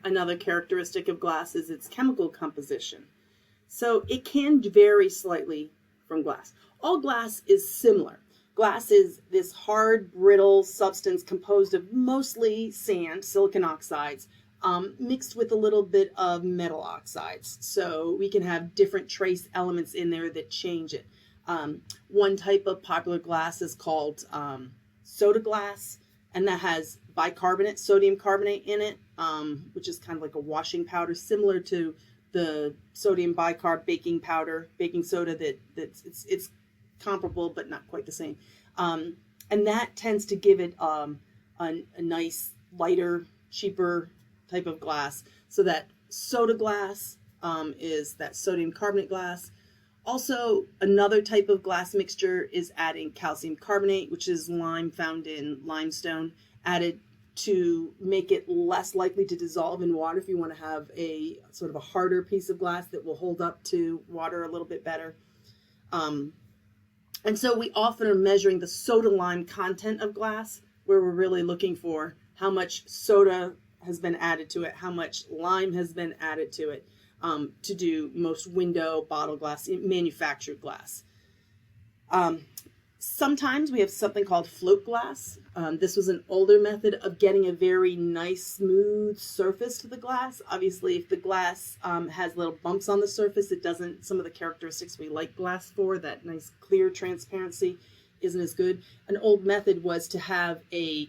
Another characteristic of glass is its chemical composition. So it can vary slightly from glass. All glass is similar. Glass is this hard, brittle substance composed of mostly sand, silicon oxides, mixed with a little bit of metal oxides. So we can have different trace elements in there that change it. One type of popular glass is called soda glass, and that has bicarbonate, sodium carbonate in it, which is kind of like a washing powder, similar to the sodium bicarb baking powder, baking soda. It's comparable but not quite the same. And that tends to give it a nice, lighter, cheaper type of glass. So that soda glass is that sodium carbonate glass. Also, another type of glass mixture is adding calcium carbonate, which is lime found in limestone, added to make it less likely to dissolve in water if you want to have a sort of a harder piece of glass that will hold up to water a little bit better. And so we often are measuring the soda lime content of glass, where we're really looking for how much soda has been added to it, how much lime has been added to it, to do most window, bottle glass, manufactured glass. Sometimes we have something called float glass. This was an older method of getting a very nice, smooth surface to the glass. Obviously, if the glass has little bumps on the surface, it doesn't, some of the characteristics we like glass for, that nice clear transparency, isn't as good. An old method was to have a,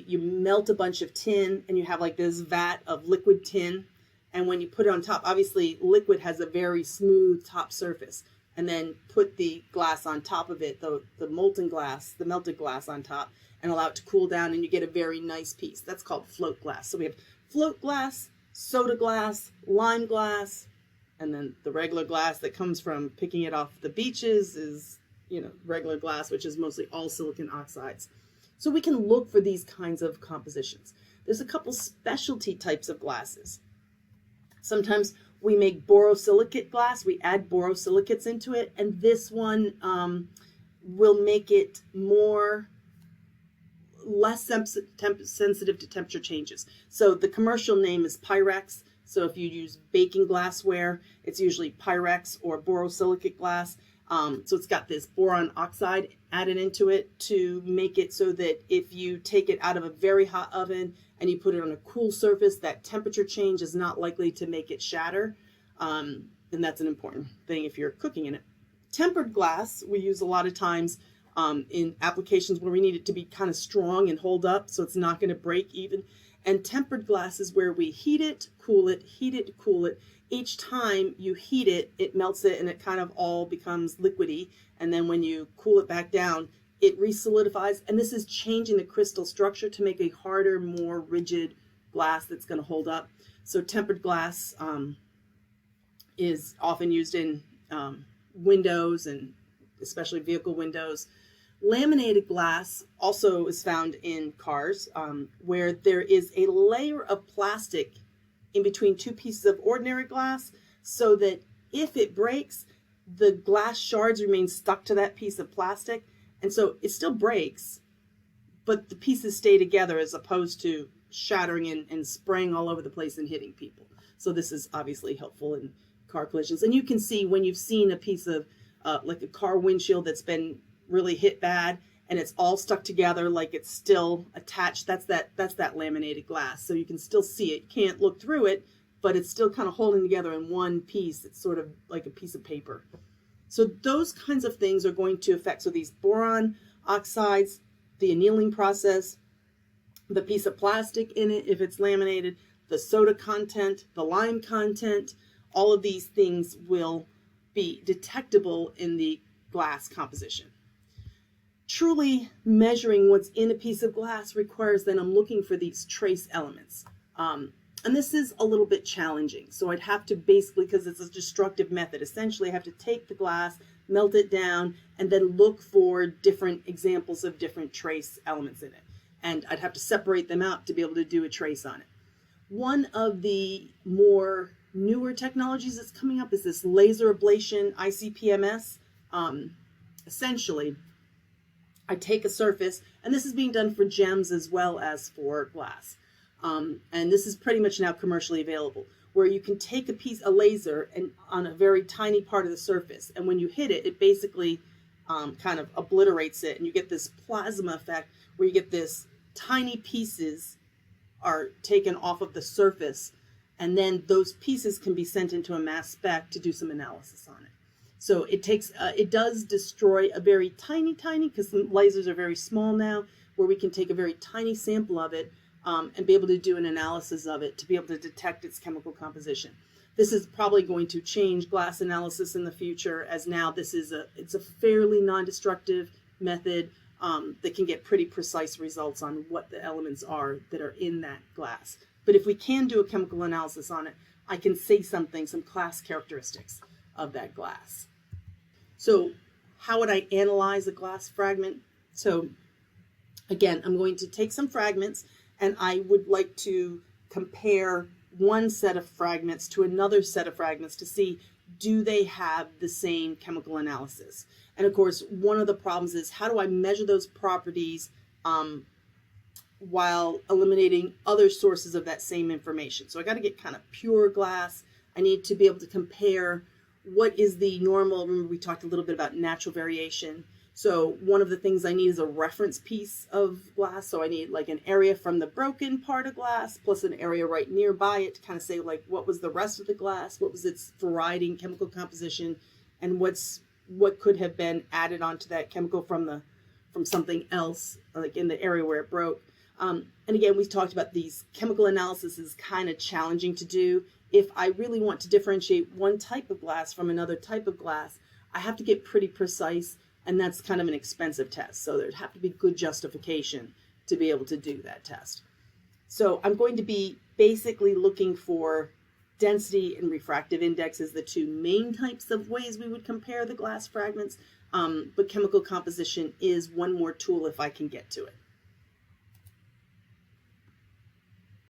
you melt a bunch of tin and you have like this vat of liquid tin. And when you put it on top, obviously liquid has a very smooth top surface. And then put the glass on top of it, the molten glass, the melted glass on top, and allow it to cool down, and you get a very nice piece. That's called float glass. So we have float glass, soda glass, lime glass, and then the regular glass that comes from picking it off the beaches is, regular glass, which is mostly all silicon oxides. So we can look for these kinds of compositions. There's a couple specialty types of glasses. Sometimes we make borosilicate glass. We add borosilicates into it, and this one will make it less sensitive to temperature changes. So the commercial name is Pyrex. So if you use baking glassware, it's usually Pyrex or borosilicate glass. So it's got this boron oxide added into it to make it so that if you take it out of a very hot oven and you put it on a cool surface, that temperature change is not likely to make it shatter. And that's an important thing if you're cooking in it. Tempered glass, we use a lot of times in applications where we need it to be kind of strong and hold up so it's not going to break even. And tempered glass is where we heat it, cool it, heat it, cool it. Each time you heat it, it melts it and it kind of all becomes liquidy. And then when you cool it back down, it resolidifies, and this is changing the crystal structure to make a harder, more rigid glass that's going to hold up. So tempered glass is often used in windows, and especially vehicle windows. Laminated glass also is found in cars, where there is a layer of plastic in between two pieces of ordinary glass, so that if it breaks, the glass shards remain stuck to that piece of plastic. And so it still breaks, but the pieces stay together as opposed to shattering and spraying all over the place and hitting people. So this is obviously helpful in car collisions. And you can see when you've seen a piece of like a car windshield that's been really hit bad and it's all stuck together like it's still attached, that's that laminated glass. So you can still see it. You can't look through it, but it's still kind of holding together in one piece. It's sort of like a piece of paper. So those kinds of things are going to affect, so these boron oxides, the annealing process, the piece of plastic in it if it's laminated, the soda content, the lime content, all of these things will be detectable in the glass composition. Truly measuring what's in a piece of glass requires that I'm looking for these trace elements. And this is a little bit challenging. So I'd have to basically, because it's a destructive method, essentially I have to take the glass, melt it down, and then look for different examples of different trace elements in it. And I'd have to separate them out to be able to do a trace on it. One of the more newer technologies that's coming up is this laser ablation ICP-MS. Essentially, I take a surface, and this is being done for gems as well as for glass. And this is pretty much now commercially available, where you can take a laser and on a very tiny part of the surface, and when you hit it, it basically kind of obliterates it, and you get this plasma effect where you get this tiny pieces are taken off of the surface, and then those pieces can be sent into a mass spec to do some analysis on it. So it does destroy a very tiny, because the lasers are very small now, where we can take a very tiny sample of it and be able to do an analysis of it to be able to detect its chemical composition. This is probably going to change glass analysis in the future, as now it's a fairly non-destructive method that can get pretty precise results on what the elements are that are in that glass. But if we can do a chemical analysis on it, I can say some class characteristics of that glass. So how would I analyze a glass fragment? So again, I'm going to take some fragments, and I would like to compare one set of fragments to another set of fragments to see, do they have the same chemical analysis? And of course, one of the problems is, how do I measure those properties while eliminating other sources of that same information? So I got to get kind of pure glass. I need to be able to compare what is the normal. Remember, we talked a little bit about natural variation. So one of the things I need is a reference piece of glass. So I need like an area from the broken part of glass plus an area right nearby it to kind of say, like, what was the rest of the glass? What was its variety and chemical composition? And what could have been added onto that chemical from something else, like in the area where it broke. And again, we talked about these chemical analysis is kind of challenging to do. If I really want to differentiate one type of glass from another type of glass, I have to get pretty precise, and that's kind of an expensive test. So there'd have to be good justification to be able to do that test. So I'm going to be basically looking for density and refractive index as the two main types of ways we would compare the glass fragments, but chemical composition is one more tool if I can get to it.